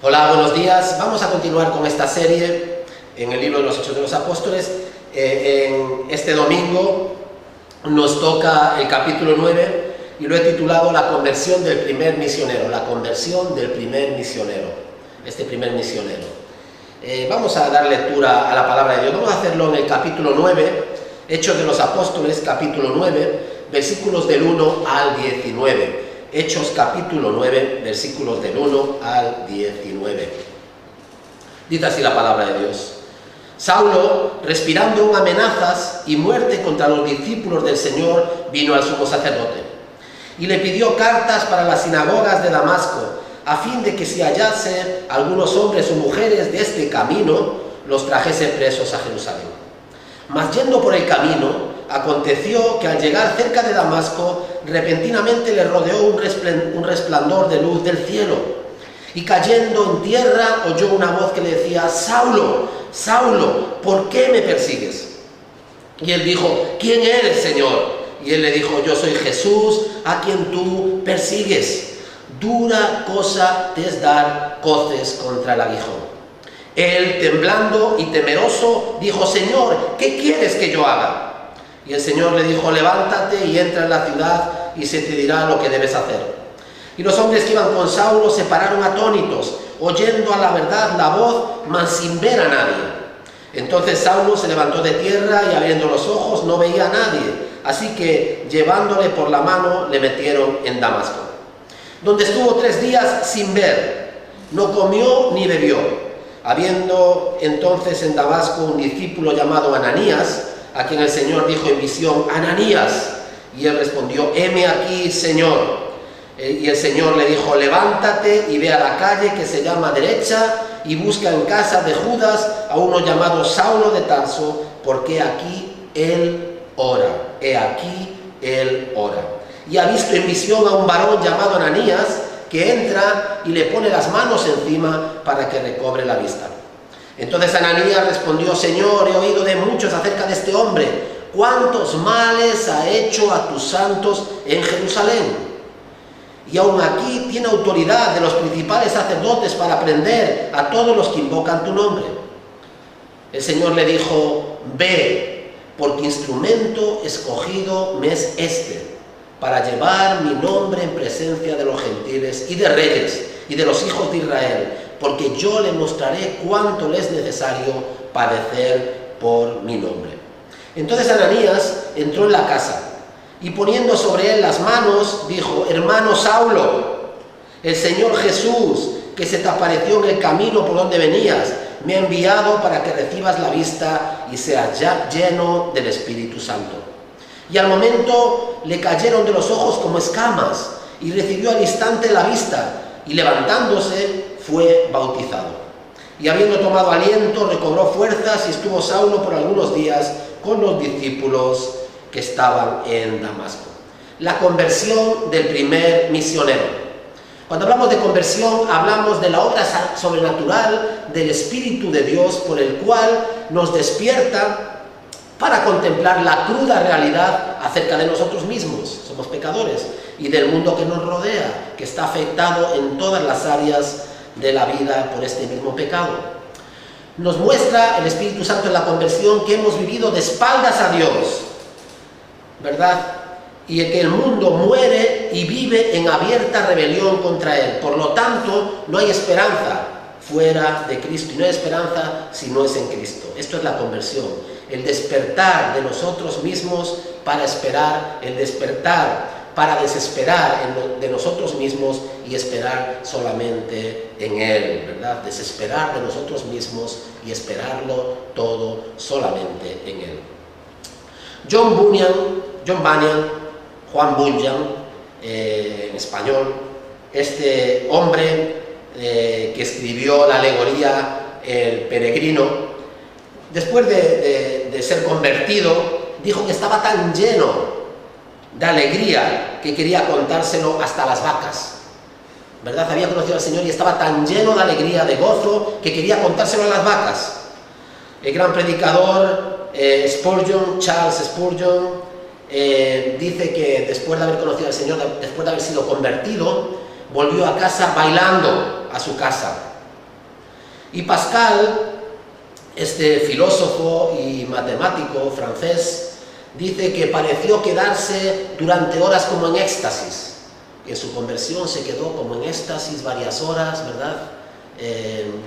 Hola, buenos días. Vamos a continuar con esta serie en el libro de los Hechos de los Apóstoles. En este domingo nos toca el capítulo 9 y lo he titulado La conversión del primer misionero. La conversión del primer misionero. Este primer misionero. Vamos a dar lectura a la palabra de Dios. Vamos a hacerlo en el capítulo 9, Hechos de los Apóstoles, capítulo 9, versículos del 1 al 19. Hechos capítulo 9, versículos del 1 al 19. Dice así la palabra de Dios. Saulo, respirando aún amenazas y muerte contra los discípulos del Señor, vino al sumo sacerdote y le pidió cartas para las sinagogas de Damasco, a fin de que si hallase algunos hombres o mujeres de este camino, los trajese presos a Jerusalén. Mas yendo por el camino, aconteció que al llegar cerca de Damasco, repentinamente le rodeó un resplandor de luz del cielo, y cayendo en tierra oyó una voz que le decía: Saulo, Saulo, ¿por qué me persigues? Y él dijo: ¿quién eres, Señor? Y él le dijo: yo soy Jesús, a quien tú persigues. Dura cosa te es dar coces contra el aguijón. Él, temblando y temeroso, dijo: Señor, ¿qué quieres que yo haga? Y el Señor le dijo: levántate y entra en la ciudad y se te dirá lo que debes hacer. Y los hombres que iban con Saulo se pararon atónitos, oyendo a la verdad la voz, mas sin ver a nadie. Entonces Saulo se levantó de tierra y abriendo los ojos no veía a nadie. Así que, llevándole por la mano, le metieron en Damasco, donde estuvo 3 días sin ver, no comió ni bebió. Habiendo entonces en Damasco un discípulo llamado Ananías, a quien el Señor dijo en visión: Ananías. Y él respondió: heme aquí, Señor. Y el Señor le dijo: levántate y ve a la calle que se llama Derecha y busca en casa de Judas a uno llamado Saulo de Tarso, porque aquí él ora. He aquí él ora. Y ha visto en visión a un varón llamado Ananías, que entra y le pone las manos encima para que recobre la vista. Entonces Ananías respondió: Señor, he oído de muchos acerca de este hombre, cuántos males ha hecho a tus santos en Jerusalén. Y aún aquí tiene autoridad de los principales sacerdotes para prender a todos los que invocan tu nombre. El Señor le dijo: ve, porque instrumento escogido me es este, para llevar mi nombre en presencia de los gentiles y de reyes y de los hijos de Israel, porque yo le mostraré cuánto le es necesario padecer por mi nombre. Entonces Ananías entró en la casa y poniendo sobre él las manos, dijo: hermano Saulo, el Señor Jesús, que se te apareció en el camino por donde venías, me ha enviado para que recibas la vista y seas ya lleno del Espíritu Santo. Y al momento le cayeron de los ojos como escamas, y recibió al instante la vista, y levantándose fue bautizado. Y habiendo tomado aliento, recobró fuerzas, y estuvo Saulo por algunos días con los discípulos que estaban en Damasco. La conversión del primer misionero. Cuando hablamos de conversión, hablamos de la obra sobrenatural del Espíritu de Dios, por el cual nos despierta para contemplar la cruda realidad acerca de nosotros mismos. Somos pecadores, y del mundo que nos rodea, que está afectado en todas las áreas de la vida por este mismo pecado. Nos muestra el Espíritu Santo en la conversión que hemos vivido de espaldas a Dios, ¿verdad? Y que el mundo muere y vive en abierta rebelión contra Él. Por lo tanto, no hay esperanza fuera de Cristo, y no hay esperanza si no es en Cristo. Esto es la conversión, el despertar de nosotros mismos para esperar, el despertar para desesperar de nosotros mismos y esperar solamente en Él, ¿verdad? Desesperar de nosotros mismos y esperarlo todo solamente en Él. Juan Bunyan, en español, este hombre que escribió la alegoría El Peregrino, después de ser convertido, dijo que estaba tan lleno de alegría que quería contárselo hasta las vacas, ¿verdad? Había conocido al Señor y estaba tan lleno de alegría, de gozo, que quería contárselo a las vacas. El gran predicador Charles Spurgeon, dice que después de haber conocido al Señor, después de haber sido convertido, volvió a casa bailando a su casa. Y Pascal, este filósofo y matemático francés, dice que pareció quedarse durante horas como en éxtasis. En su conversión se quedó como en éxtasis varias horas, ¿verdad?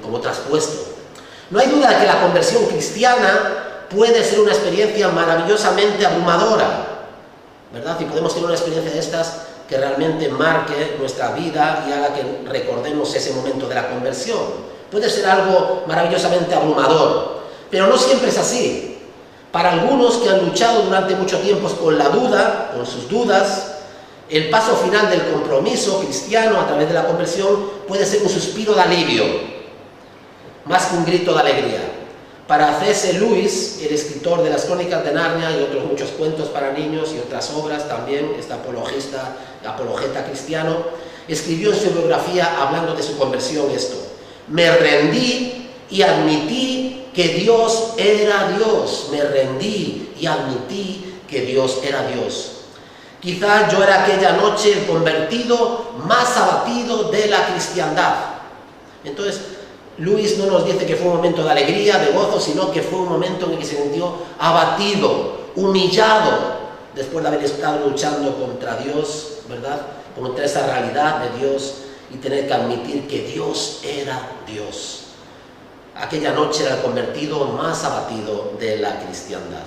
Como traspuesto. No hay duda de que la conversión cristiana puede ser una experiencia maravillosamente abrumadora, ¿verdad? Y podemos tener una experiencia de estas que realmente marque nuestra vida y haga que recordemos ese momento de la conversión. Puede ser algo maravillosamente abrumador, pero no siempre es así. Para algunos que han luchado durante mucho tiempo con la duda, con sus dudas, el paso final del compromiso cristiano a través de la conversión puede ser un suspiro de alivio, más que un grito de alegría. Para C.S. Lewis, el escritor de las Crónicas de Narnia y otros muchos cuentos para niños y otras obras también, este apologeta cristiano, escribió en su biografía, hablando de su conversión, esto: me rendí y admití que Dios era Dios. Me rendí y admití que Dios era Dios. Quizás yo era aquella noche el convertido más abatido de la cristiandad. Entonces, Luis no nos dice que fue un momento de alegría, de gozo, sino que fue un momento en el que se sintió abatido, humillado, después de haber estado luchando contra Dios, ¿verdad? Contra esa realidad de Dios y tener que admitir que Dios era Dios. Aquella noche era el convertido más abatido de la cristiandad.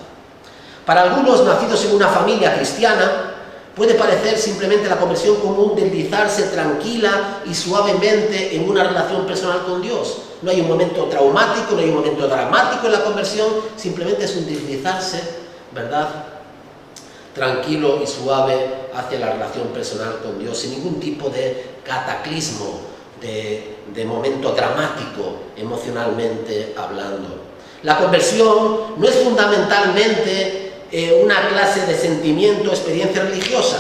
Para algunos nacidos en una familia cristiana, puede parecer simplemente la conversión como un deslizarse tranquila y suavemente en una relación personal con Dios. No hay un momento traumático, no hay un momento dramático en la conversión, simplemente es un deslizarse, ¿verdad?, tranquilo y suave hacia la relación personal con Dios, sin ningún tipo de cataclismo, de momento dramático, emocionalmente hablando. La conversión no es fundamentalmente una clase de sentimiento o experiencia religiosa.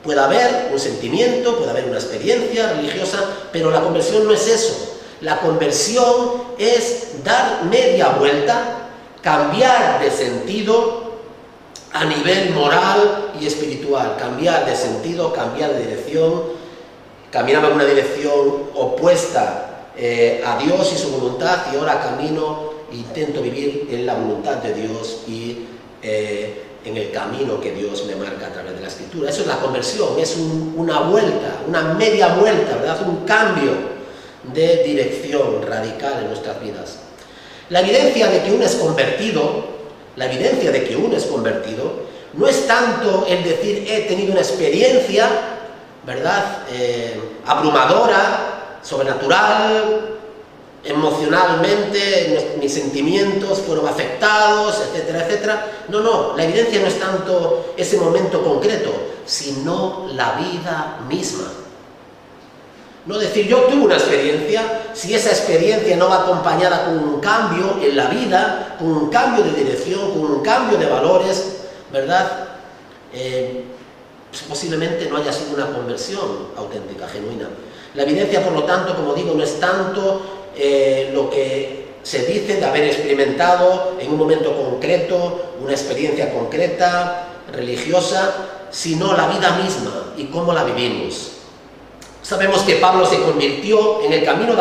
Puede haber un sentimiento, puede haber una experiencia religiosa, pero la conversión no es eso. La conversión es dar media vuelta, cambiar de sentido a nivel moral y espiritual, cambiar de sentido, cambiar de dirección. Caminaba en una dirección opuesta a Dios y su voluntad, y ahora camino, intento vivir en la voluntad de Dios y en el camino que Dios me marca a través de la Escritura. Eso es la conversión, es una vuelta, una media vuelta, ¿verdad? Un cambio de dirección radical en nuestras vidas. La evidencia de que uno es convertido, no es tanto el decir he tenido una experiencia, ¿verdad?, abrumadora, sobrenatural, emocionalmente mis sentimientos fueron afectados, etcétera, etcétera. No, la evidencia no es tanto ese momento concreto, sino la vida misma. No decir yo tuve una experiencia, si esa experiencia no va acompañada con un cambio en la vida, con un cambio de dirección, con un cambio de valores, ¿verdad?, posiblemente no haya sido una conversión auténtica, genuina. La evidencia, por lo tanto, como digo, no es tanto lo que se dice de haber experimentado en un momento concreto, una experiencia concreta, religiosa, sino la vida misma y cómo la vivimos. Sabemos que Pablo se convirtió en el camino de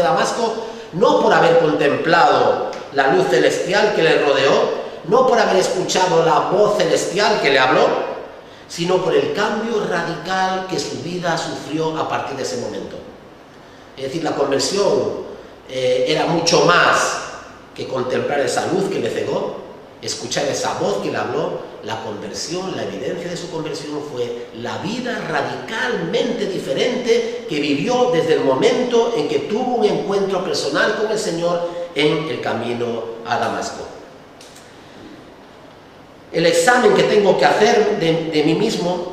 Damasco no por haber contemplado la luz celestial que le rodeó, no por haber escuchado la voz celestial que le habló, sino por el cambio radical que su vida sufrió a partir de ese momento. Es decir, la conversión era mucho más que contemplar esa luz que le cegó, escuchar esa voz que le habló. La conversión, la evidencia de su conversión fue la vida radicalmente diferente que vivió desde el momento en que tuvo un encuentro personal con el Señor en el camino a Damasco. El examen que tengo que hacer de mí mismo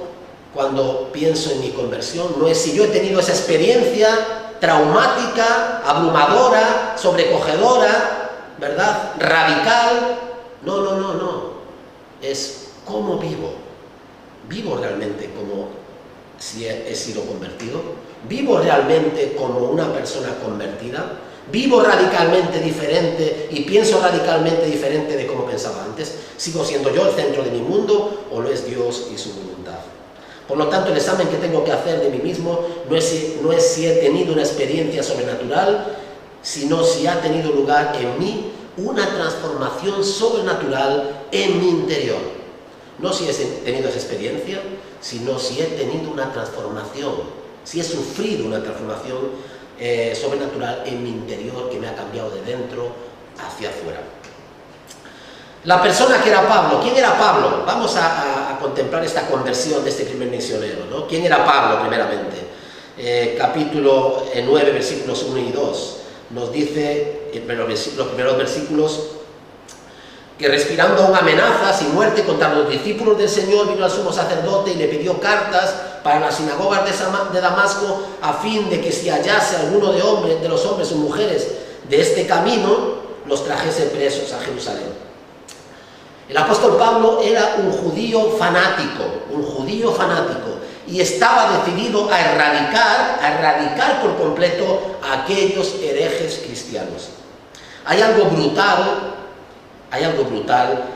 cuando pienso en mi conversión no es si yo he tenido esa experiencia traumática, abrumadora, sobrecogedora, ¿verdad?, radical. No. Es cómo vivo. ¿Vivo realmente como si he sido convertido? ¿Vivo realmente como una persona convertida? ¿Vivo radicalmente diferente y pienso radicalmente diferente de como pensaba antes? ¿Sigo siendo yo el centro de mi mundo o lo es Dios y su voluntad? Por lo tanto, el examen que tengo que hacer de mí mismo no es si he tenido una experiencia sobrenatural sino si ha tenido lugar en mí una transformación sobrenatural en mi interior. No si he tenido esa experiencia, sino si he tenido una transformación, si he sufrido una transformación sobrenatural en mi interior que me ha cambiado de dentro hacia afuera. La persona que era Pablo, ¿quién era Pablo? Vamos a contemplar esta conversión de este primer misionero, ¿no? ¿Quién era Pablo primeramente? Capítulo 9, versículos 1 y 2, nos dice en los primeros versículos que respirando aún amenazas y muerte contra los discípulos del Señor, vino al sumo sacerdote y le pidió cartas para las sinagogas de Damasco, a fin de que si hallase alguno de los hombres o mujeres de este camino, los trajese presos a Jerusalén. El apóstol Pablo era un judío fanático, y estaba decidido a erradicar por completo a aquellos herejes cristianos. Hay algo brutal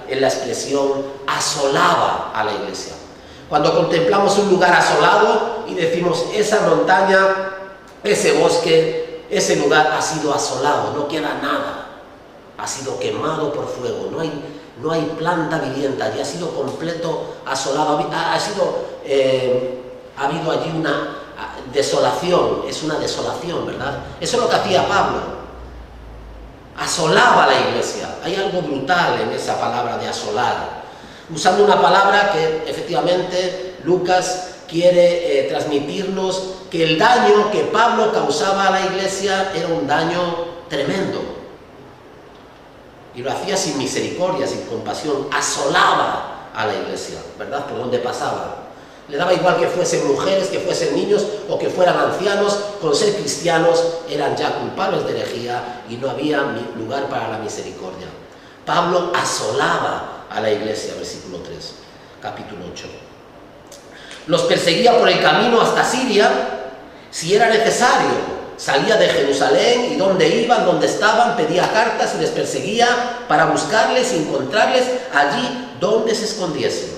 en la expresión asolaba a la iglesia. Cuando contemplamos un lugar asolado y decimos esa montaña, ese bosque, ese lugar ha sido asolado, no queda nada, ha sido quemado por fuego, no hay planta viviente allí, ha sido completo asolado, ha habido allí una desolación, es una desolación, ¿verdad? Eso es lo que hacía Pablo. Asolaba la iglesia. Hay algo brutal en esa palabra de asolar, usando una palabra que efectivamente Lucas quiere transmitirnos que el daño que Pablo causaba a la iglesia era un daño tremendo, y lo hacía sin misericordia, sin compasión. Asolaba a la iglesia, ¿verdad? Por donde pasaba. Le daba igual que fuesen mujeres, que fuesen niños o que fueran ancianos, con ser cristianos eran ya culpables de herejía y no había lugar para la misericordia. Pablo asolaba a la iglesia, versículo 3, capítulo 8. Los perseguía por el camino hasta Siria, si era necesario. Salía de Jerusalén y donde iban, donde estaban, pedía cartas y les perseguía para buscarles y encontrarles allí donde se escondiesen.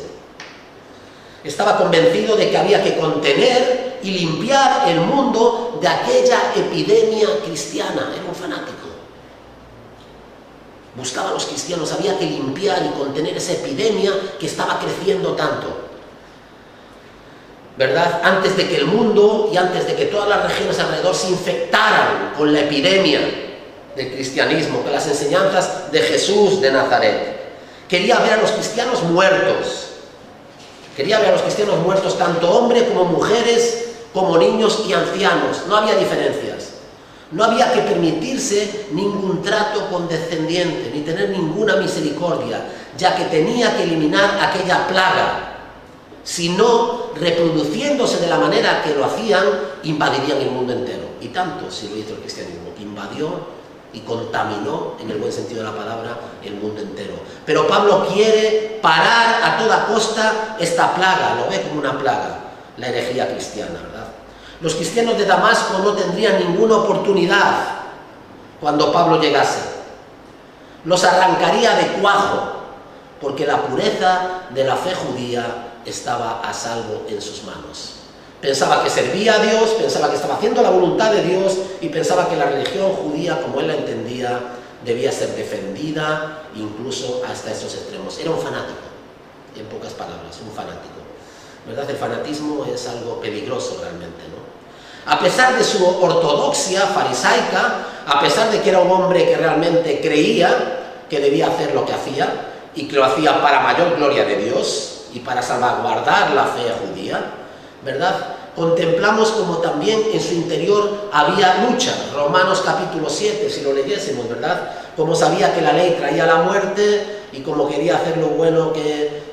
Estaba convencido de que había que contener y limpiar el mundo de aquella epidemia cristiana. Era un fanático. Buscaba a los cristianos, había que limpiar y contener esa epidemia que estaba creciendo tanto, ¿verdad? Antes de que el mundo y antes de que todas las regiones alrededor se infectaran con la epidemia del cristianismo, con las enseñanzas de Jesús de Nazaret. Quería ver a los cristianos muertos. Quería ver a los cristianos muertos, tanto hombres como mujeres, como niños y ancianos. No había diferencias. No había que permitirse ningún trato condescendiente, ni tener ninguna misericordia, ya que tenía que eliminar aquella plaga. Si no, reproduciéndose de la manera que lo hacían, invadirían el mundo entero. Y tanto si lo hizo el cristianismo, invadió y contaminó, en el buen sentido de la palabra, el mundo entero. Pero Pablo quiere parar a toda costa esta plaga, lo ve como una plaga, la herejía cristiana, ¿verdad? Los cristianos de Damasco no tendrían ninguna oportunidad cuando Pablo llegase. Los arrancaría de cuajo, porque la pureza de la fe judía estaba a salvo en sus manos. Pensaba que servía a Dios, pensaba que estaba haciendo la voluntad de Dios y pensaba que la religión judía, como él la entendía, debía ser defendida incluso hasta esos extremos. Era un fanático, en pocas palabras, un fanático, ¿verdad? El fanatismo es algo peligroso realmente, ¿no? A pesar de su ortodoxia farisaica, a pesar de que era un hombre que realmente creía que debía hacer lo que hacía y que lo hacía para mayor gloria de Dios y para salvaguardar la fe judía, ¿verdad? Contemplamos como también en su interior había lucha. Romanos capítulo 7, si lo leyésemos, ¿verdad? Como sabía que la ley traía la muerte y como quería hacer lo bueno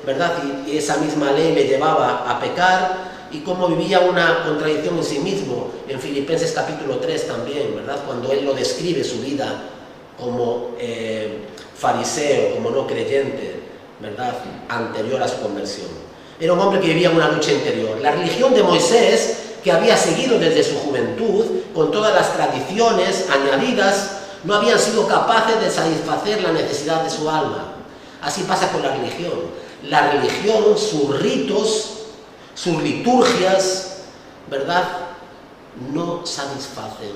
¿verdad? Y esa misma ley le llevaba a pecar, y cómo vivía una contradicción en sí mismo. En Filipenses capítulo 3 también, ¿verdad? Cuando él lo describe su vida como fariseo, como no creyente, ¿verdad? Anterior a su conversión. Era un hombre que vivía una lucha interior. La religión de Moisés, que había seguido desde su juventud, con todas las tradiciones añadidas, no habían sido capaces de satisfacer la necesidad de su alma. Así pasa con la religión. La religión, sus ritos, sus liturgias, ¿verdad?, no satisfacen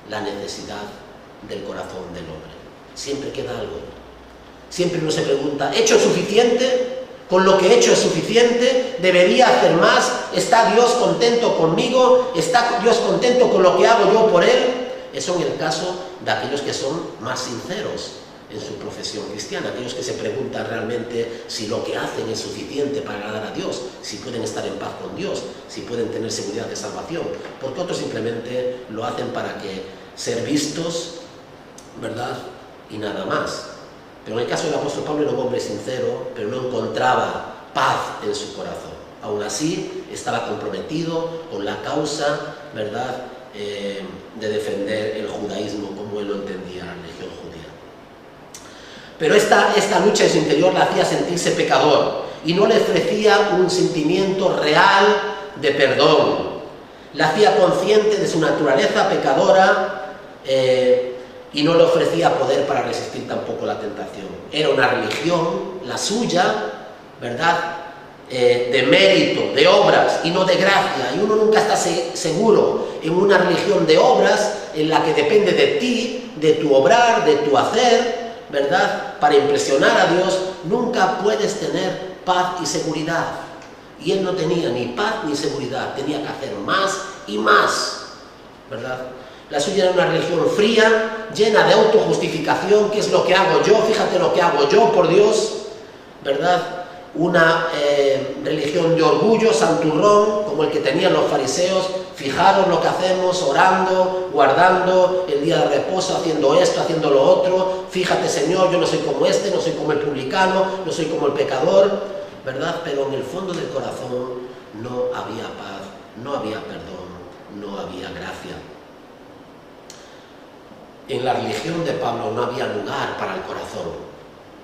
la necesidad del corazón del hombre. Siempre queda algo. Siempre uno se pregunta, ¿he hecho suficiente? ¿Con lo que he hecho es suficiente? ¿Debería hacer más? ¿Está Dios contento conmigo? ¿Está Dios contento con lo que hago yo por Él? Eso en el caso de aquellos que son más sinceros en su profesión cristiana, aquellos que se preguntan realmente si lo que hacen es suficiente para agradar a Dios, si pueden estar en paz con Dios, si pueden tener seguridad de salvación, porque otros simplemente lo hacen para que ser vistos, ¿verdad? Y nada más. Pero en el caso del apóstol Pablo era un hombre sincero, pero no encontraba paz en su corazón. Aún así, estaba comprometido con la causa, ¿verdad?, de defender el judaísmo como él lo entendía, la religión judía. Pero esta lucha en su interior la hacía sentirse pecador y no le ofrecía un sentimiento real de perdón. La hacía consciente de su naturaleza pecadora y no le ofrecía poder para resistir tampoco la tentación. Era una religión, la suya, ¿verdad?, de mérito, de obras y no de gracia. Y uno nunca está seguro en una religión de obras en la que depende de ti, de tu obrar, de tu hacer, ¿verdad?, para impresionar a Dios. Nunca puedes tener paz y seguridad. Y él no tenía ni paz ni seguridad, tenía que hacer más y más, ¿verdad? La suya era una religión fría, llena de autojustificación. ¿Qué es lo que hago yo? Fíjate lo que hago yo por Dios, ¿verdad? Una religión de orgullo, santurrón, como el que tenían los fariseos. Fijaros lo que hacemos, orando, guardando el día de reposo, haciendo esto, haciendo lo otro. Fíjate, Señor, yo no soy como este, no soy como el publicano, no soy como el pecador, ¿verdad? Pero en el fondo del corazón no había paz, no había perdón, no había gracia. En la religión de Pablo no había lugar para el corazón,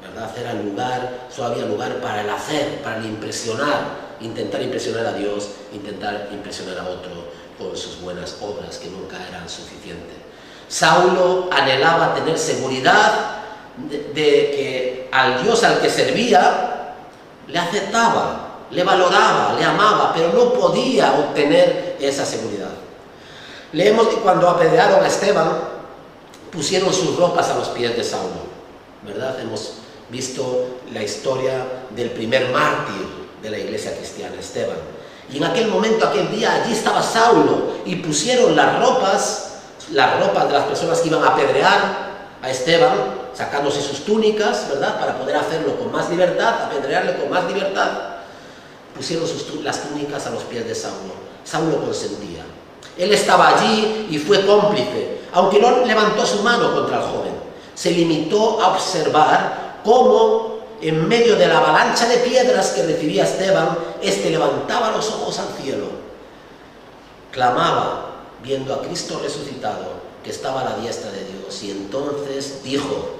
¿verdad? Era lugar, solo había lugar para el hacer, para el impresionar, intentar impresionar a Dios, intentar impresionar a otro con sus buenas obras que nunca eran suficientes. Saulo anhelaba tener seguridad de que al Dios al que servía le aceptaba, le valoraba, le amaba, pero no podía obtener esa seguridad. Leemos que cuando apedrearon a Esteban, pusieron sus ropas a los pies de Saulo, ¿verdad? Hemos visto la historia del primer mártir de la iglesia cristiana, Esteban. Y en aquel momento, aquel día, allí estaba Saulo y pusieron las ropas de las personas que iban a apedrear a Esteban, sacándose sus túnicas, ¿verdad?, para poder hacerlo con más libertad, apedrearle con más libertad. Pusieron las túnicas a los pies de Saulo. Saulo consentía. Él estaba allí y fue cómplice, aunque no levantó su mano contra el joven. Se limitó a observar cómo, en medio de la avalancha de piedras que recibía Esteban, éste levantaba los ojos al cielo, clamaba, viendo a Cristo resucitado, que estaba a la diestra de Dios, y entonces dijo: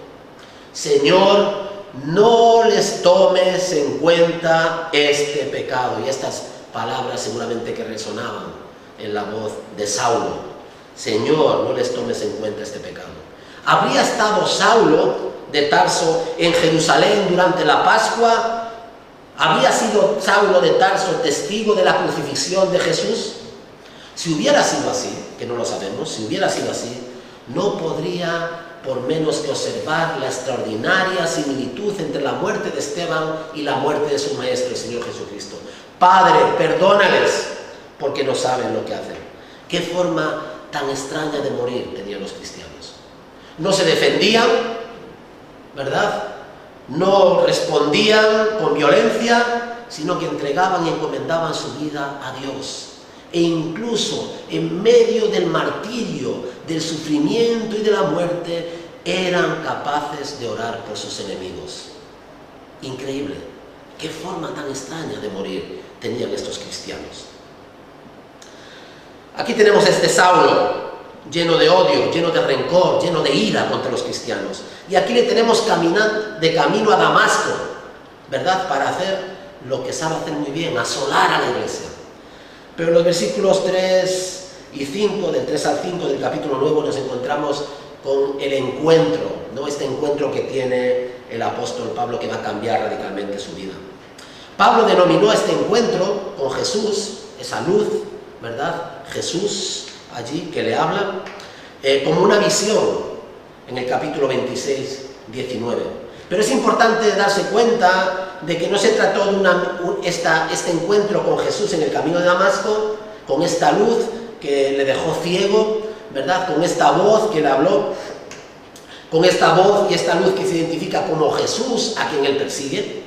Señor, no les tomes en cuenta este pecado. Y estas palabras seguramente que resonaban en la voz de Saulo. Señor, no les tomes en cuenta este pecado. ¿Habría estado Saulo de Tarso en Jerusalén durante la Pascua? ¿Había sido Saulo de Tarso testigo de la crucifixión de Jesús? Si hubiera sido así, que no lo sabemos, si hubiera sido así, no podría por menos que observar la extraordinaria similitud entre la muerte de Esteban y la muerte de su Maestro, el Señor Jesucristo. Padre, perdónales, porque no saben lo que hacen. Qué forma tan extraña de morir tenían los cristianos. No se defendían, ¿verdad? No respondían con violencia, sino que entregaban y encomendaban su vida a Dios. E incluso en medio del martirio, del sufrimiento y de la muerte, eran capaces de orar por sus enemigos. Increíble. Qué forma tan extraña de morir tenían estos cristianos. Aquí tenemos a este Saulo, lleno de odio, lleno de rencor, lleno de ira contra los cristianos. Y aquí le tenemos de camino a Damasco, ¿verdad?, para hacer lo que sabe hacer muy bien, asolar a la iglesia. Pero en los versículos 3 y 5, del 3 al 5 del capítulo 9, nos encontramos con el encuentro, ¿no?, este encuentro que tiene el apóstol Pablo, que va a cambiar radicalmente su vida. Pablo denominó este encuentro con Jesús, esa luz, ¿verdad?, Jesús allí que le habla, como una visión. en el capítulo 26, 19. Pero es importante darse cuenta de que no se trató de este encuentro con Jesús en el camino de Damasco, con esta luz que le dejó ciego, ¿verdad? Con esta voz que le habló, con esta voz y esta luz que se identifica como Jesús a quien él persigue.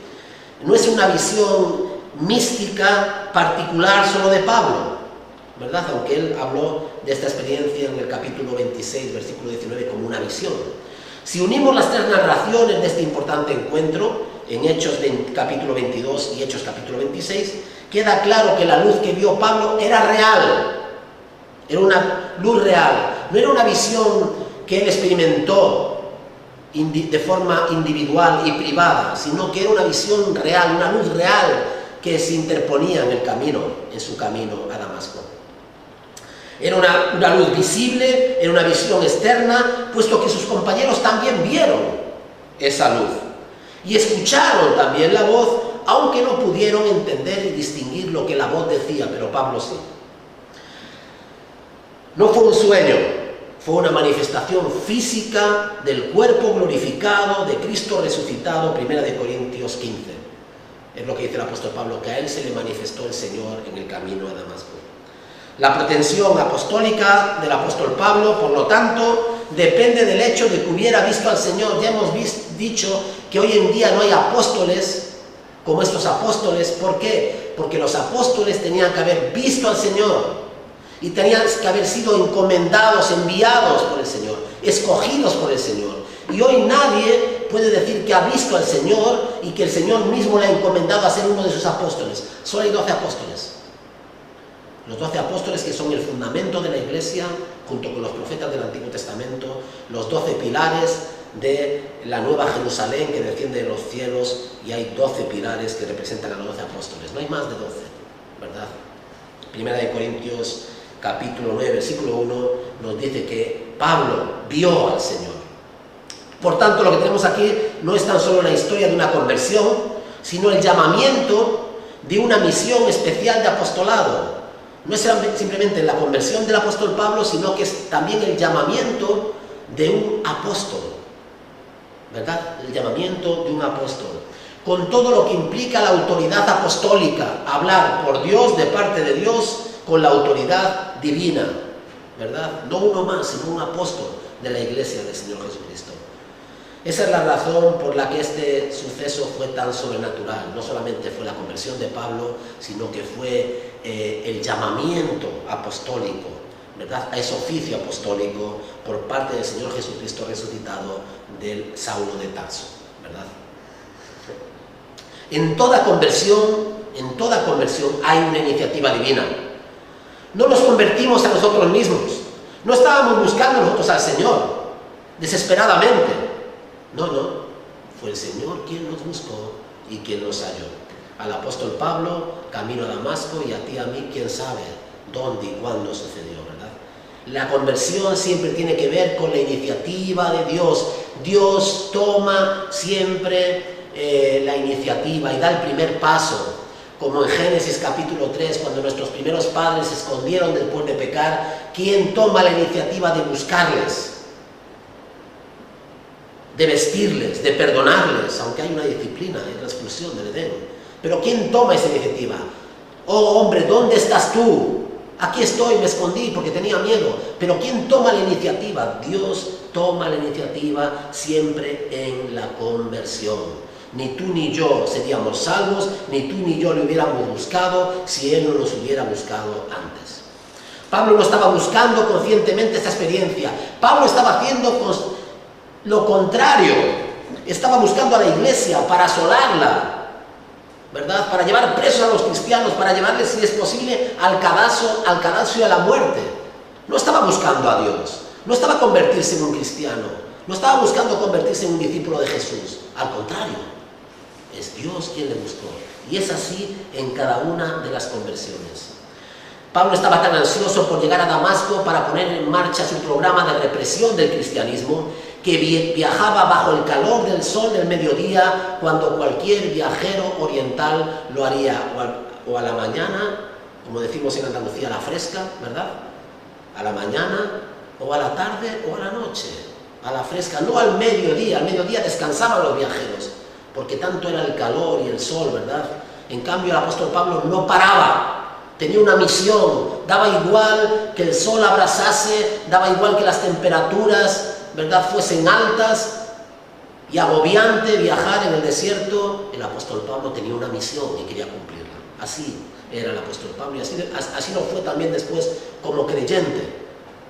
No es una visión mística particular solo de Pablo, ¿verdad? Aunque él habló de esta experiencia en el capítulo 26, versículo 19, como una visión. Si unimos las tres narraciones de este importante encuentro, en Hechos capítulo 22 y Hechos capítulo 26, queda claro que la luz que vio Pablo era real, era una luz real, no era una visión que él experimentó de forma individual y privada, sino que era una visión real, una luz real que se interponía en su camino a Damasco. Era una luz visible, era una visión externa, puesto que sus compañeros también vieron esa luz y escucharon también la voz, aunque no pudieron entender y distinguir lo que la voz decía, pero Pablo sí. No fue un sueño, fue una manifestación física del cuerpo glorificado de Cristo resucitado, 1 Corintios 15. Es lo que dice el apóstol Pablo, que a él se le manifestó el Señor en el camino a Damasco. La pretensión apostólica del apóstol Pablo, por lo tanto, depende del hecho de que hubiera visto al Señor. Ya hemos dicho que hoy en día no hay apóstoles como estos apóstoles. ¿Por qué? Porque los apóstoles tenían que haber visto al Señor y tenían que haber sido encomendados, enviados por el Señor, escogidos por el Señor. Y hoy nadie puede decir que ha visto al Señor y que el Señor mismo le ha encomendado a ser uno de sus apóstoles. Solo hay 12 apóstoles. Los 12 apóstoles, que son el fundamento de la Iglesia, junto con los profetas del Antiguo Testamento, los 12 pilares de la Nueva Jerusalén que desciende de los cielos, y hay 12 pilares que representan a los 12 apóstoles. No hay más de 12, ¿verdad? 1 Corintios capítulo 9, versículo 1 nos dice que Pablo vio al Señor. Por tanto, lo que tenemos aquí no es tan solo la historia de una conversión, sino el llamamiento de una misión especial de apostolado. No es simplemente la conversión del apóstol Pablo, sino que es también el llamamiento de un apóstol, ¿verdad? El llamamiento de un apóstol, con todo lo que implica la autoridad apostólica, hablar por Dios, de parte de Dios, con la autoridad divina, ¿verdad? No uno más, sino un apóstol de la Iglesia del Señor Jesucristo. Esa es la razón por la que este suceso fue tan sobrenatural. No solamente fue la conversión de Pablo, sino que fue el llamamiento apostólico, ¿verdad? A ese oficio apostólico por parte del Señor Jesucristo resucitado del Saulo de Tarso, ¿verdad? En toda conversión hay una iniciativa divina. No nos convertimos a nosotros mismos. No estábamos buscando nosotros al Señor desesperadamente. No, fue el Señor quien nos buscó y quien nos halló. Al apóstol Pablo, camino a Damasco, y a ti, a mí, quién sabe dónde y cuándo sucedió, ¿verdad? La conversión siempre tiene que ver con la iniciativa de Dios. Dios toma siempre la iniciativa y da el primer paso, como en Génesis capítulo 3, cuando nuestros primeros padres se escondieron después de pecar. ¿Quién toma la iniciativa de buscarles? De vestirles, de perdonarles, aunque hay una disciplina, es la expulsión del Edén. Pero ¿quién toma esa iniciativa? Oh hombre, ¿dónde estás tú? Aquí estoy, me escondí porque tenía miedo. Pero ¿quién toma la iniciativa? Dios toma la iniciativa siempre en la conversión. Ni tú ni yo seríamos salvos, ni tú ni yo le hubiéramos buscado si Él no nos hubiera buscado antes. Pablo no estaba buscando conscientemente esta experiencia. Pablo estaba haciendo lo contrario. Estaba buscando a la iglesia para asolarla, ¿verdad? Para llevar presos a los cristianos, para llevarles, si es posible, al cadalso y a la muerte. No estaba buscando a Dios, no estaba convertirse en un cristiano, no estaba buscando convertirse en un discípulo de Jesús. Al contrario, es Dios quien le buscó. Y es así en cada una de las conversiones. Pablo estaba tan ansioso por llegar a Damasco para poner en marcha su programa de represión del cristianismo, que viajaba bajo el calor del sol del mediodía, cuando cualquier viajero oriental lo haría, o a la mañana, como decimos en Andalucía, a la fresca, ¿verdad? A la mañana, o a la tarde, o a la noche. a la fresca, no al mediodía descansaban los viajeros, porque tanto era el calor y el sol, ¿verdad? En cambio el apóstol Pablo no paraba, tenía una misión, daba igual que el sol abrasase, daba igual que las temperaturas, ¿verdad?, fuesen altas y agobiante viajar en el desierto. El apóstol Pablo tenía una misión y quería cumplirla. Así era el apóstol Pablo, y así lo fue también después como creyente,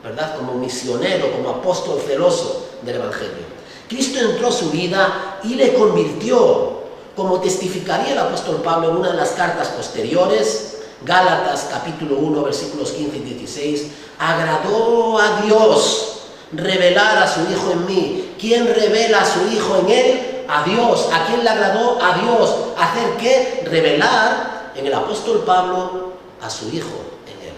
¿verdad?, como misionero, como apóstol celoso del Evangelio. Cristo entró a su vida y le convirtió, como testificaría el apóstol Pablo en una de las cartas posteriores, Gálatas capítulo 1, versículos 15 y 16, agradó a Dios revelar a su Hijo en mí. ¿Quién revela a su Hijo en él? A Dios. ¿A quién le agradó? A Dios. ¿Hacer qué? Revelar en el apóstol Pablo a su Hijo en él.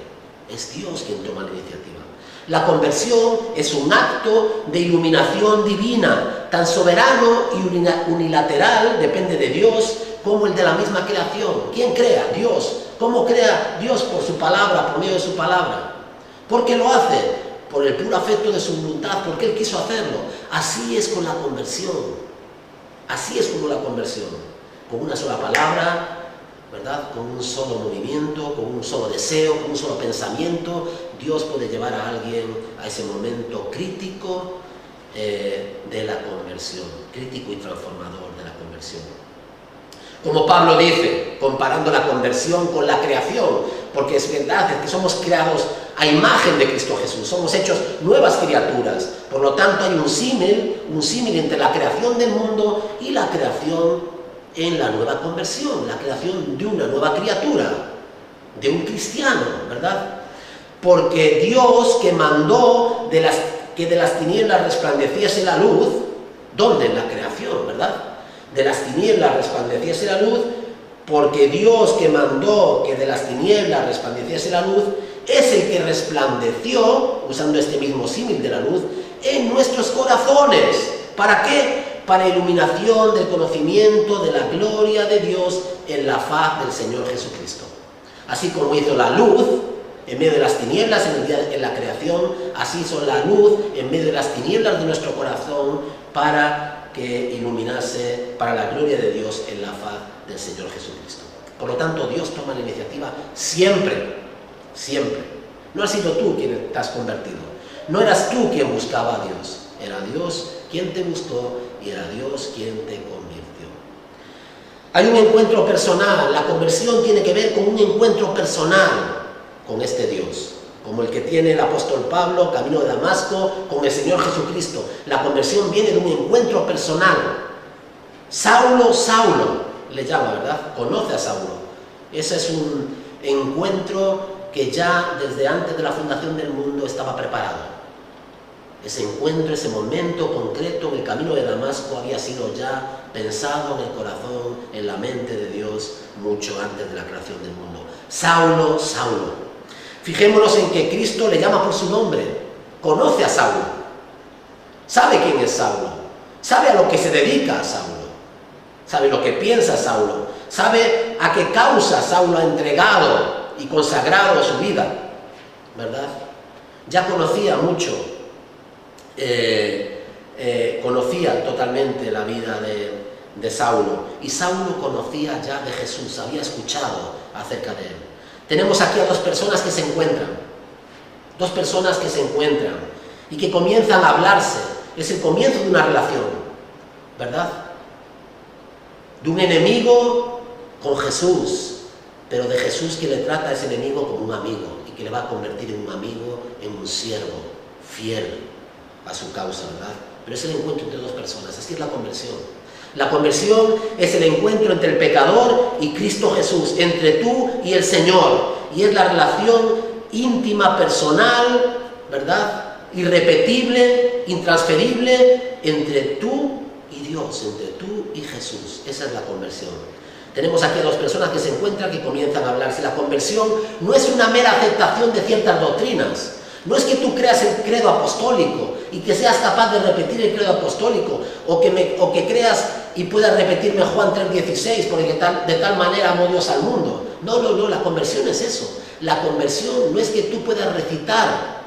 Es Dios quien toma la iniciativa. La conversión es un acto de iluminación divina, tan soberano y unilateral, depende de Dios, como el de la misma creación. ¿Quién crea? Dios. ¿Cómo crea Dios? Por su palabra, por medio de su palabra. ¿Por qué lo hace? Por el puro afecto de su voluntad, porque Él quiso hacerlo. Así es con la conversión. Así es como la conversión. Con una sola palabra, ¿verdad?, con un solo movimiento, con un solo deseo, con un solo pensamiento, Dios puede llevar a alguien a ese momento crítico de la conversión, crítico y transformador de la conversión. Como Pablo dice, comparando la conversión con la creación, porque es verdad que somos creados a imagen de Cristo Jesús, somos hechos nuevas criaturas, por lo tanto hay un símil entre la creación del mundo y la creación en la nueva conversión, la creación de una nueva criatura, de un cristiano, ¿verdad? Porque Dios, que mandó que de las tinieblas resplandeciese la luz, ¿dónde? En la creación, ¿verdad? De las tinieblas resplandeciese la luz, porque Dios, que mandó que de las tinieblas resplandeciese la luz, es el que resplandeció, usando este mismo símil de la luz, en nuestros corazones. ¿Para qué? Para iluminación del conocimiento de la gloria de Dios en la faz del Señor Jesucristo. Así como hizo la luz en medio de las tinieblas en la creación, así hizo la luz en medio de las tinieblas de nuestro corazón para que iluminase para la gloria de Dios en la faz del Señor Jesucristo. Por lo tanto, Dios toma la iniciativa siempre, siempre. No has sido tú quien te has convertido, no eras tú quien buscaba a Dios, era Dios quien te buscó y era Dios quien te convirtió. Hay un encuentro personal, la conversión tiene que ver con un encuentro personal con este Dios, como el que tiene el apóstol Pablo, camino de Damasco, con el Señor Jesucristo. La conversión viene de un encuentro personal. Saulo le llama, ¿verdad? Conoce a Saulo. Ese es un encuentro que ya desde antes de la fundación del mundo estaba preparado. Ese encuentro, ese momento concreto en el camino de Damasco había sido ya pensado en el corazón, en la mente de Dios, mucho antes de la creación del mundo. Saulo. Fijémonos en que Cristo le llama por su nombre. Conoce a Saulo. Sabe quién es Saulo. Sabe a lo que se dedica Saulo. Sabe lo que piensa Saulo. Sabe a qué causa Saulo ha entregado y consagrado su vida, ¿verdad? Ya conocía mucho, conocía totalmente la vida de Saulo, y Saulo conocía ya de Jesús, había escuchado acerca de él. Tenemos aquí a dos personas que se encuentran y que comienzan a hablarse. Es el comienzo de una relación, ¿verdad? De un enemigo con Jesús, pero de Jesús que le trata a ese enemigo como un amigo y que le va a convertir en un amigo, en un siervo fiel a su causa, ¿verdad? Pero es el encuentro entre dos personas, así es la conversión. La conversión es el encuentro entre el pecador y Cristo Jesús, entre tú y el Señor, y es la relación íntima, personal, ¿verdad?, irrepetible, intransferible, entre tú y Dios, entre tú y Jesús. Esa es la conversión. Tenemos aquí a dos personas que se encuentran, que comienzan a hablarse. La conversión no es una mera aceptación de ciertas doctrinas. No es que tú creas el credo apostólico y que seas capaz de repetir el credo apostólico, o que creas y puedas repetirme Juan 3:16, porque de tal manera amó Dios al mundo. No, la conversión es eso. La conversión no es que tú puedas recitar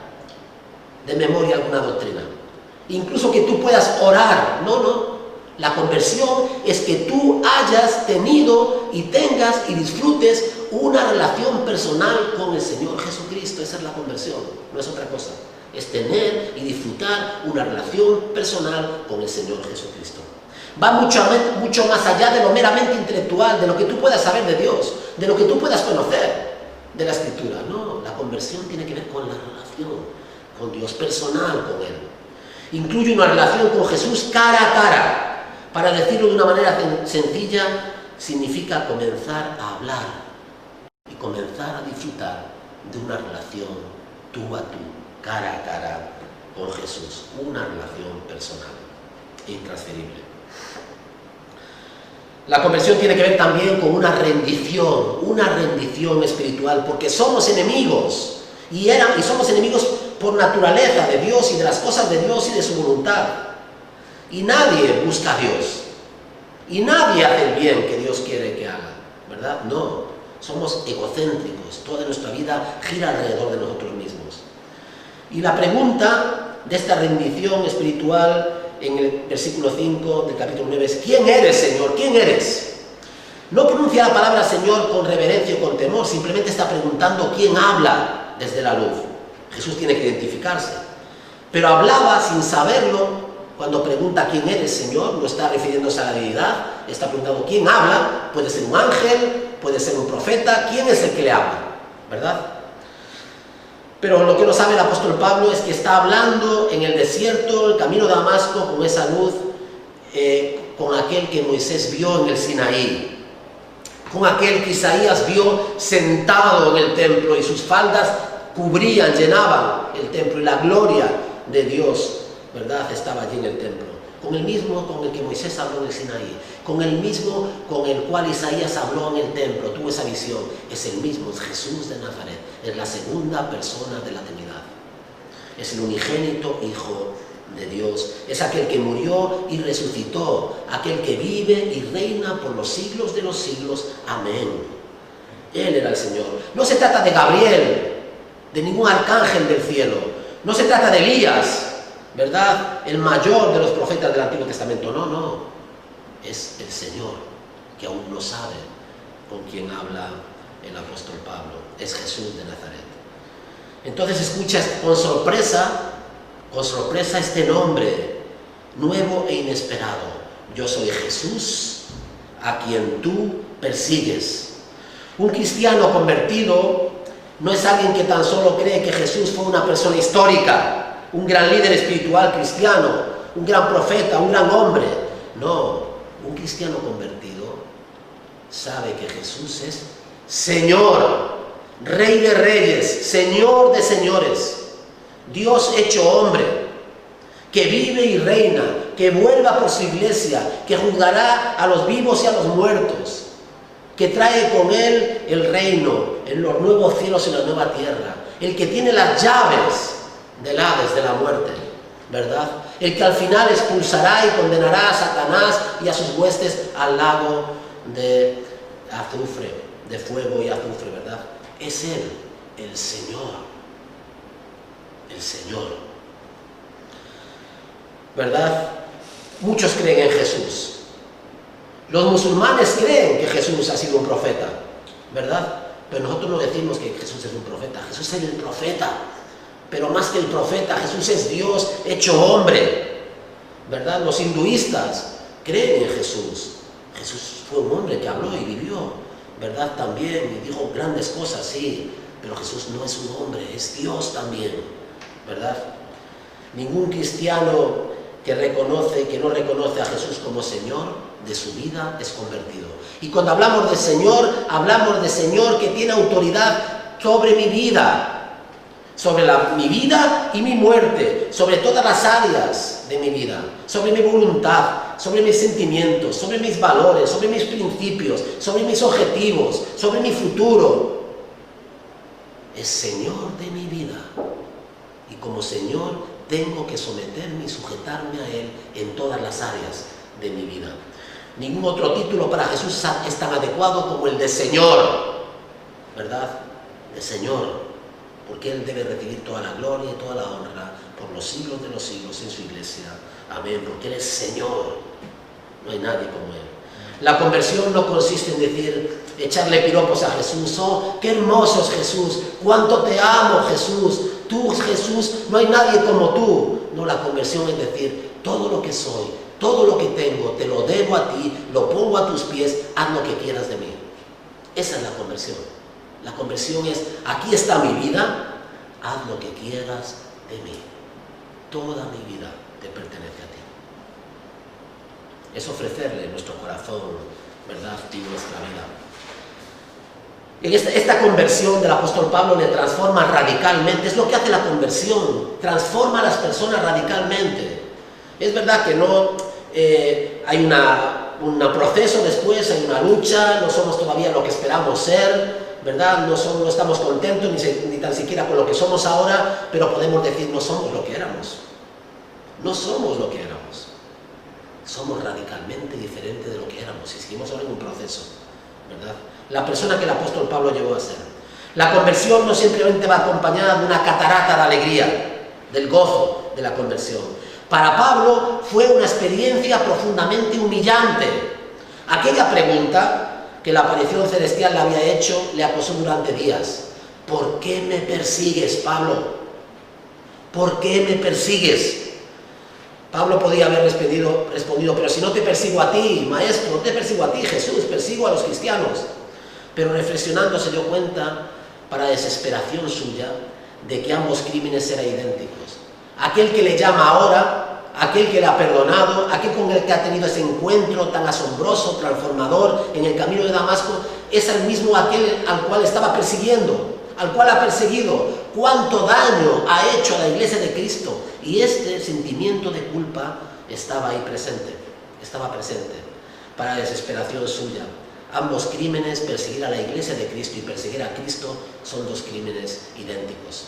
de memoria alguna doctrina. incluso que tú puedas orar. No, no. La conversión es que tú hayas tenido y tengas y disfrutes una relación personal con el Señor Jesucristo. Esa es la conversión, no es otra cosa. Es tener y disfrutar una relación personal con el Señor Jesucristo. Va mucho más allá de lo meramente intelectual, de lo que tú puedas saber de Dios, de lo que tú puedas conocer de la Escritura. No, la conversión tiene que ver con la relación con Dios, personal con Él. Incluye una relación con Jesús cara a cara. Para decirlo de una manera sencilla, significa comenzar a hablar y comenzar a disfrutar de una relación tú a tú, cara a cara con Jesús. Una relación personal, intransferible. La conversión tiene que ver también con una rendición espiritual, porque somos enemigos, y somos enemigos por naturaleza de Dios y de las cosas de Dios y de su voluntad. Y nadie busca a Dios, y nadie hace el bien que Dios quiere que haga, ¿verdad? No, somos egocéntricos, toda nuestra vida gira alrededor de nosotros mismos. Y la pregunta de esta rendición espiritual en el versículo 5 del capítulo 9 es: ¿quién eres, Señor? ¿Quién eres? No pronuncia la palabra Señor con reverencia o con temor, simplemente está preguntando quién habla desde la luz. Jesús tiene que identificarse, pero hablaba sin saberlo. Cuando pregunta quién eres, Señor, no está refiriéndose a la deidad, está preguntando quién habla. Puede ser un ángel, puede ser un profeta, ¿quién es el que le habla? ¿Verdad? Pero lo que no sabe el apóstol Pablo es que está hablando en el desierto, el camino de Damasco, con esa luz, con aquel que Moisés vio en el Sinaí, con aquel que Isaías vio sentado en el templo y sus faldas cubrían, llenaban el templo, y la gloria de Dios, ¿verdad?, estaba allí en el templo. Con el mismo con el que Moisés habló en el Sinaí, con el mismo con el cual Isaías habló en el templo, tuvo esa visión. Es el mismo, es Jesús de Nazaret, es la segunda persona de la Trinidad. Es el unigénito Hijo de Dios, es aquel que murió y resucitó, aquel que vive y reina por los siglos de los siglos. Amén. Él era el Señor. No se trata de Gabriel, de ningún arcángel del cielo, no se trata de Elías, ¿verdad?, el mayor de los profetas del Antiguo Testamento. No, no, es el Señor, que aún no sabe con quién habla el apóstol Pablo. Es Jesús de Nazaret. Entonces escucha con sorpresa este nombre nuevo e inesperado: yo soy Jesús, a quien tú persigues. Un cristiano convertido no es alguien que tan solo cree que Jesús fue una persona histórica, un gran líder espiritual cristiano, un gran profeta, un gran hombre. No, un cristiano convertido sabe que Jesús es Señor, Rey de reyes, Señor de señores, Dios hecho hombre, que vive y reina, que vuelva por su iglesia, que juzgará a los vivos y a los muertos, que trae con él el reino en los nuevos cielos y la nueva tierra, el que tiene las llaves del Hades, de la muerte, ¿verdad? El que al final expulsará y condenará a Satanás y a sus huestes al lago de azufre, de fuego y azufre, ¿verdad? Es Él, el Señor, ¿verdad? Muchos creen en Jesús. Los musulmanes creen que Jesús ha sido un profeta, ¿verdad? Pero nosotros no decimos que Jesús es un profeta. Jesús es el profeta. Pero más que el profeta, Jesús es Dios hecho hombre, ¿verdad? Los hinduistas creen en Jesús. Jesús fue un hombre que habló y vivió, ¿verdad? También, y dijo grandes cosas, sí, pero Jesús no es un hombre, es Dios también, ¿verdad? Ningún cristiano que no reconoce a Jesús como Señor de su vida es convertido. Y cuando hablamos de Señor que tiene autoridad sobre mi vida, sobre mi vida y mi muerte, sobre todas las áreas de mi vida, sobre mi voluntad, sobre mis sentimientos, sobre mis valores, sobre mis principios, sobre mis objetivos, sobre mi futuro. Es Señor de mi vida. Y como Señor tengo que someterme y sujetarme a Él en todas las áreas de mi vida. Ningún otro título para Jesús es tan adecuado como el de Señor, ¿verdad? De Señor. Porque Él debe recibir toda la gloria y toda la honra, por los siglos de los siglos en su iglesia. Amén, porque Él es Señor. No hay nadie como Él. La conversión no consiste en decir, echarle piropos a Jesús. Oh, qué hermoso es Jesús, cuánto te amo Jesús, tú Jesús, no hay nadie como tú. No, la conversión es decir, todo lo que soy, todo lo que tengo, te lo debo a ti, lo pongo a tus pies, haz lo que quieras de mí. Esa es la conversión. La conversión es, aquí está mi vida, haz lo que quieras de mí. Toda mi vida te pertenece a ti. Es ofrecerle nuestro corazón, ¿verdad?, y nuestra vida. En esta conversión del apóstol Pablo le transforma radicalmente. Es lo que hace la conversión, transforma a las personas radicalmente. Es verdad que no hay un proceso después, hay una lucha, no somos todavía lo que esperamos ser, ¿verdad? No estamos contentos ni tan siquiera con lo que somos ahora, pero podemos decir, no somos lo que éramos. No somos lo que éramos. Somos radicalmente diferentes de lo que éramos y seguimos ahora en un proceso, ¿verdad? La persona que el apóstol Pablo llegó a ser. La conversión no simplemente va acompañada de una catarata de alegría, del gozo de la conversión. Para Pablo fue una experiencia profundamente humillante. Aquella pregunta que la aparición celestial le había hecho le acosó durante días. ¿Por qué me persigues, Pablo? ¿Por qué me persigues? Pablo podía haber respondido, pero si no te persigo a ti, maestro, no te persigo a ti, Jesús, persigo a los cristianos. Pero reflexionando se dio cuenta, para desesperación suya, de que ambos crímenes eran idénticos. Aquel que le llama ahora, aquel que le ha perdonado, aquel con el que ha tenido ese encuentro tan asombroso, transformador en el camino de Damasco, es el mismo aquel al cual estaba persiguiendo, al cual ha perseguido. Cuánto daño ha hecho a la iglesia de Cristo. Y este sentimiento de culpa estaba ahí presente, para desesperación suya. Ambos crímenes, perseguir a la iglesia de Cristo y perseguir a Cristo, son dos crímenes idénticos,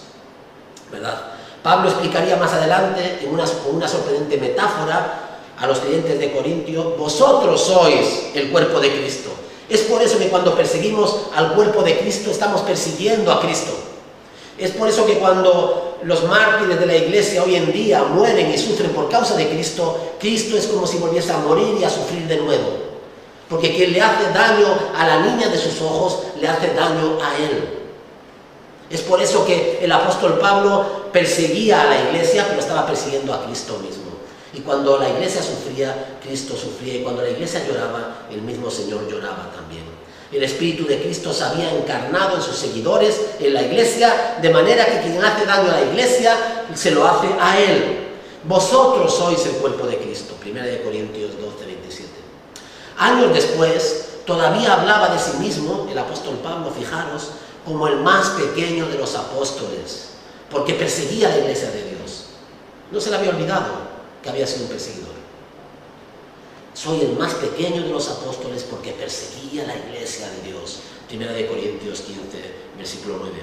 ¿verdad? Pablo explicaría más adelante, con una sorprendente metáfora, a los creyentes de Corintio: vosotros sois el cuerpo de Cristo. Es por eso que cuando perseguimos al cuerpo de Cristo, estamos persiguiendo a Cristo. Es por eso que cuando los mártires de la iglesia hoy en día mueren y sufren por causa de Cristo, Cristo es como si volviese a morir y a sufrir de nuevo. Porque quien le hace daño a la niña de sus ojos, le hace daño a él. Es por eso que el apóstol Pablo perseguía a la iglesia, pero estaba persiguiendo a Cristo mismo. Y cuando la iglesia sufría, Cristo sufría. Y cuando la iglesia lloraba, el mismo Señor lloraba también. El Espíritu de Cristo se había encarnado en sus seguidores, en la iglesia, de manera que quien hace daño a la iglesia, se lo hace a Él. Vosotros sois el cuerpo de Cristo. 1 Corintios 12, 27. Años después, todavía hablaba de sí mismo, el apóstol Pablo, fijaros, como el más pequeño de los apóstoles, porque perseguía a la iglesia de Dios. No se le había olvidado que había sido un perseguidor. Soy el más pequeño de los apóstoles porque perseguía la iglesia de Dios. 1 Corintios 15, versículo 9.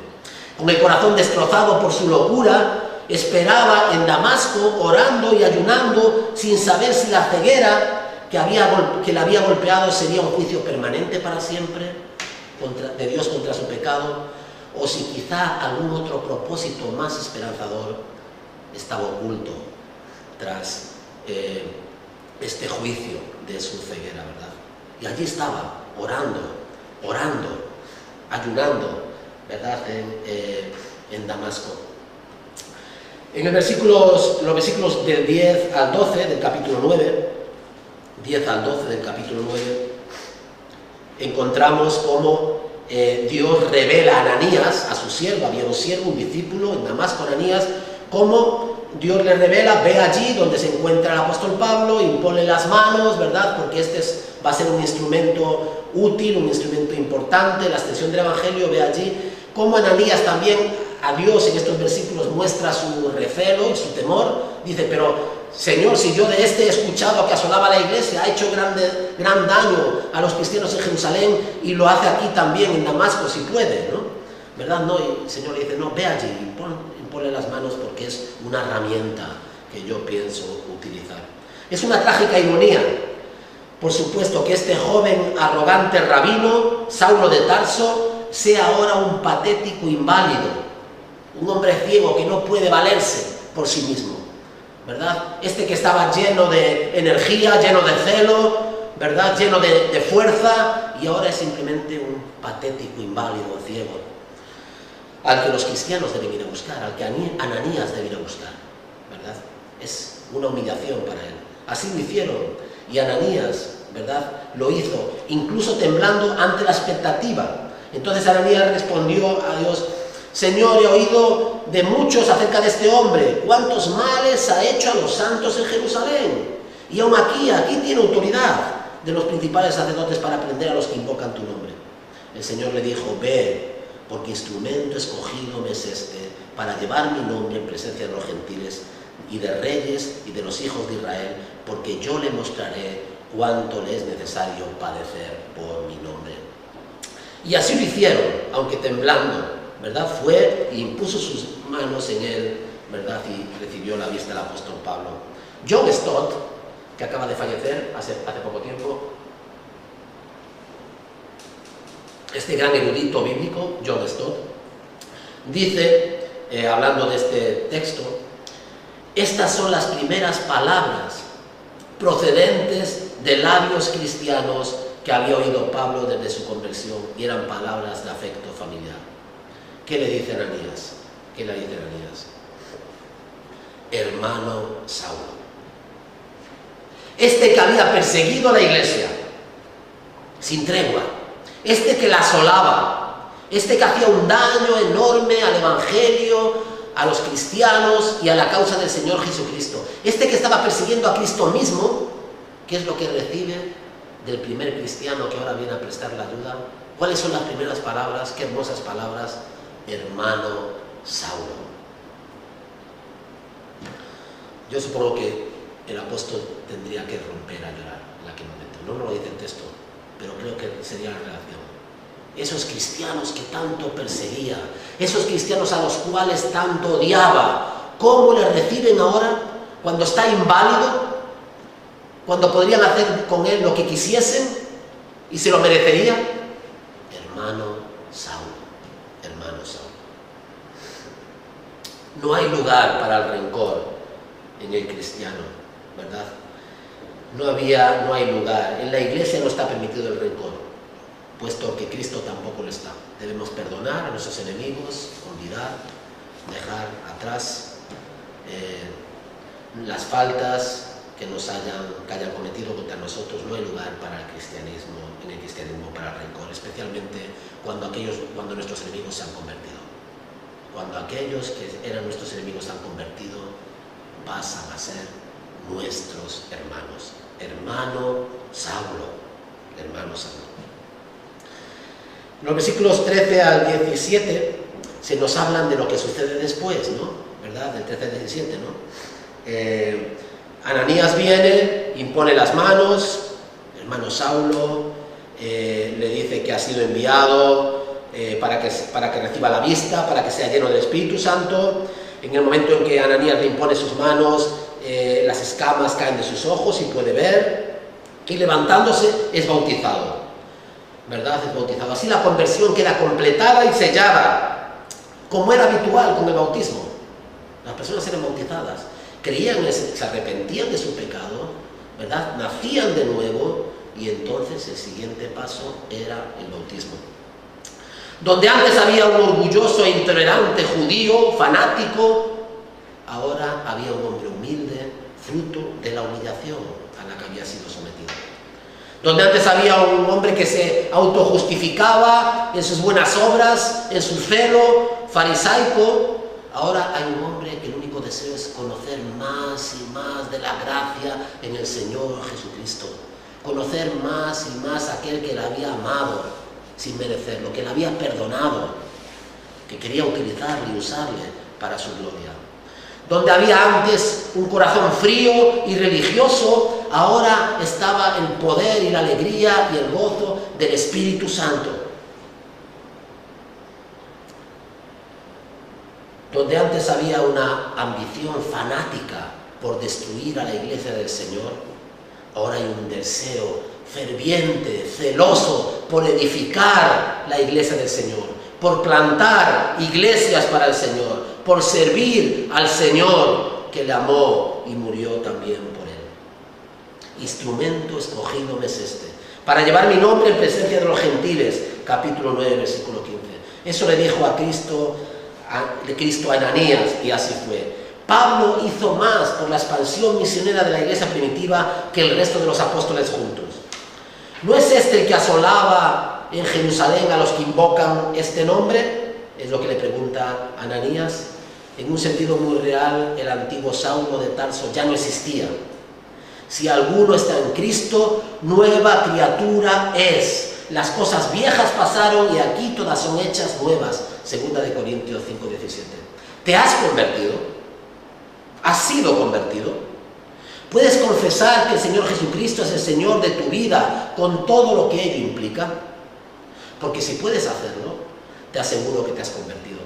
Con el corazón destrozado por su locura, esperaba en Damasco, orando y ayunando, sin saber si la ceguera que le había golpeado sería un juicio permanente para siempre de Dios contra su pecado, o si quizá algún otro propósito más esperanzador estaba oculto tras este juicio de su ceguera, ¿verdad? Y allí estaba, orando, ayunando, ¿verdad? En Damasco. En los versículos del 10 al 12 del capítulo 9, 10 al 12 del capítulo 9, encontramos cómo Dios revela a Ananías, a su siervo. Había un siervo, un discípulo en Damasco, Ananías, cómo Dios le revela: ve allí donde se encuentra el apóstol Pablo, impone las manos, ¿verdad? Porque va a ser un instrumento útil, un instrumento importante, la extensión del evangelio. Ve allí cómo Ananías también a Dios en estos versículos muestra su recelo y su temor. Dice: pero Señor, si yo de este he escuchado que asolaba la iglesia, ha hecho gran daño a los cristianos en Jerusalén, y lo hace aquí también en Damasco, si puede, ¿no? ¿Verdad? No, y el Señor le dice: no, ve allí, impone las manos, porque es una herramienta que yo pienso utilizar. Es una trágica ironía, por supuesto, que este joven arrogante rabino, Saulo de Tarso, sea ahora un patético inválido, un hombre ciego que no puede valerse por sí mismo, ¿verdad? Este que estaba lleno de energía, lleno de celo, ¿verdad? Lleno de fuerza, y ahora es simplemente un patético, inválido, ciego, al que los cristianos deben ir a buscar, al que Ananías debe ir a buscar, ¿verdad? Es una humillación para él. Así lo hicieron, y Ananías, ¿verdad?, lo hizo, incluso temblando ante la expectativa. Entonces Ananías respondió a Dios: Señor, he oído de muchos acerca de este hombre, cuántos males ha hecho a los santos en Jerusalén, y aún aquí tiene autoridad de los principales sacerdotes para prender a los que invocan tu nombre. El Señor le dijo: ve, porque instrumento escogido me es este, para llevar mi nombre en presencia de los gentiles y de reyes y de los hijos de Israel, porque yo le mostraré cuánto le es necesario padecer por mi nombre. Y así lo hicieron, aunque temblando, ¿verdad? Fue e impuso sus manos en él, ¿verdad? Y recibió la vista del apóstol Pablo. John Stott, que acaba de fallecer hace poco tiempo, este gran erudito bíblico, John Stott, dice, hablando de este texto: estas son las primeras palabras procedentes de labios cristianos que había oído Pablo desde su conversión, y eran palabras de afecto familiar. ¿Qué le dice Ananías? ¿Qué le dice Ananías? Hermano Saulo, este que había perseguido a la iglesia sin tregua, este que la asolaba, este que hacía un daño enorme al evangelio, a los cristianos y a la causa del Señor Jesucristo, este que estaba persiguiendo a Cristo mismo, ¿qué es lo que recibe del primer cristiano que ahora viene a prestar la ayuda? ¿Cuáles son las primeras palabras? Qué hermosas palabras: hermano Saulo. Yo supongo que el apóstol tendría que romper a llorar en aquel momento. No nos lo dice el texto, pero creo que sería la relación. Esos cristianos que tanto perseguía, esos cristianos a los cuales tanto odiaba, ¿cómo le reciben ahora cuando está inválido? Cuando podrían hacer con él lo que quisiesen y se lo merecería. Hermano Saulo, hermano Saulo. No hay lugar para el rencor en el cristiano, ¿verdad? No hay lugar. En la iglesia no está permitido el rencor, puesto que Cristo tampoco lo está. Debemos perdonar a nuestros enemigos, olvidar, dejar atrás las faltas que hayan cometido contra nosotros. No hay lugar para el cristianismo, en el cristianismo, para el rencor, especialmente cuando nuestros enemigos se han convertido. Cuando aquellos que eran nuestros enemigos se han convertido, pasan a ser nuestros hermanos. Hermano Saulo, hermano Saulo. En los versículos 13 al 17 se nos hablan de lo que sucede después, ¿no? ¿Verdad? Del 13 al 17, ¿no? Ananías viene, impone las manos, hermano Saulo, le dice que ha sido enviado para que reciba la vista, para que sea lleno del Espíritu Santo. En el momento en que Ananías le impone sus manos, las escamas caen de sus ojos y puede ver, y levantándose es bautizado, ¿verdad? Es bautizado. Así la conversión queda completada y sellada, como era habitual con el bautismo. Las personas eran bautizadas, creían, se arrepentían de su pecado, ¿verdad? Nacían de nuevo, y entonces el siguiente paso era el bautismo. Donde antes había un orgulloso e intolerante judío, fanático, ahora había un hombre humilde, fruto de la humillación a la que había sido sometido. Donde antes había un hombre que se autojustificaba en sus buenas obras, en su celo farisaico, ahora hay un hombre que el único deseo es conocer más y más de la gracia en el Señor Jesucristo. Conocer más y más a aquel que le había amado sin merecerlo, que le había perdonado, que quería utilizarle y usarle para su gloria. Donde había antes un corazón frío y religioso, ahora estaba el poder y la alegría y el gozo del Espíritu Santo. Donde antes había una ambición fanática por destruir a la iglesia del Señor, ahora hay un deseo ferviente, celoso por edificar la iglesia del Señor, por plantar iglesias para el Señor, por servir al Señor que le amó y murió también por él. Instrumento escogido me es este, para llevar mi nombre en presencia de los gentiles, capítulo 9, versículo 15. Eso le dijo a Cristo a Ananías, y así fue. Pablo hizo más por la expansión misionera de la iglesia primitiva que el resto de los apóstoles juntos. ¿No es este el que asolaba en Jerusalén a los que invocan este nombre? Es lo que le pregunta Ananías. En un sentido muy real, el antiguo Saulo de Tarso ya no existía. Si alguno está en Cristo, nueva criatura es. Las cosas viejas pasaron y aquí todas son hechas nuevas. 2 Corintios 5:17. ¿Te has convertido? ¿Has sido convertido? ¿Puedes confesar que el Señor Jesucristo es el Señor de tu vida con todo lo que ello implica? Porque si puedes hacerlo, te aseguro que te has convertido.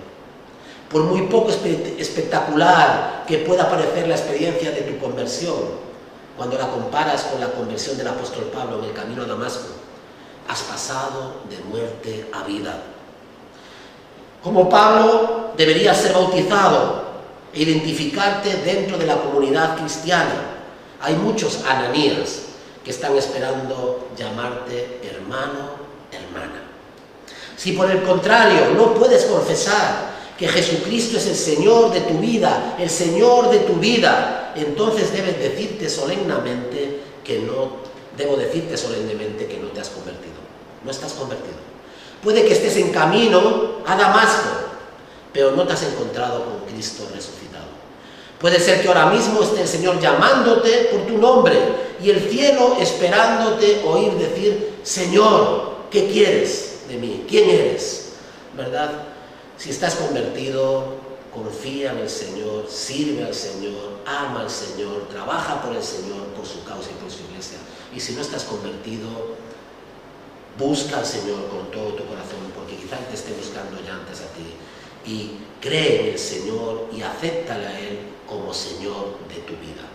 Por muy poco espectacular que pueda parecer la experiencia de tu conversión, cuando la comparas con la conversión del apóstol Pablo en el camino a Damasco, has pasado de muerte a vida. Como Pablo, deberías ser bautizado e identificarte dentro de la comunidad cristiana. Hay muchos Ananías que están esperando llamarte hermano, hermana. Si por el contrario no puedes confesar que Jesucristo es el Señor de tu vida, el Señor de tu vida, entonces debo decirte solemnemente que no te has convertido. No estás convertido. Puede que estés en camino a Damasco, pero no te has encontrado con Cristo resucitado. Puede ser que ahora mismo esté el Señor llamándote por tu nombre y el cielo esperándote oír decir: Señor, ¿qué quieres de mí? ¿Quién eres? ¿Verdad? Si estás convertido, confía en el Señor, sirve al Señor, ama al Señor, trabaja por el Señor, por su causa y por su iglesia. Y si no estás convertido, busca al Señor con todo tu corazón, porque quizás te esté buscando ya antes a ti. Y cree en el Señor y acéptale a Él como Señor de tu vida.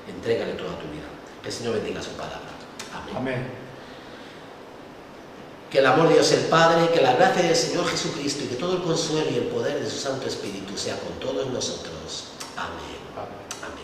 Entrégale toda tu vida. Que el Señor bendiga su palabra. Amén. Amén. Que el amor de Dios el Padre, que la gracia del Señor Jesucristo y que todo el consuelo y el poder de su Santo Espíritu sea con todos nosotros. Amén. Amén. Amén.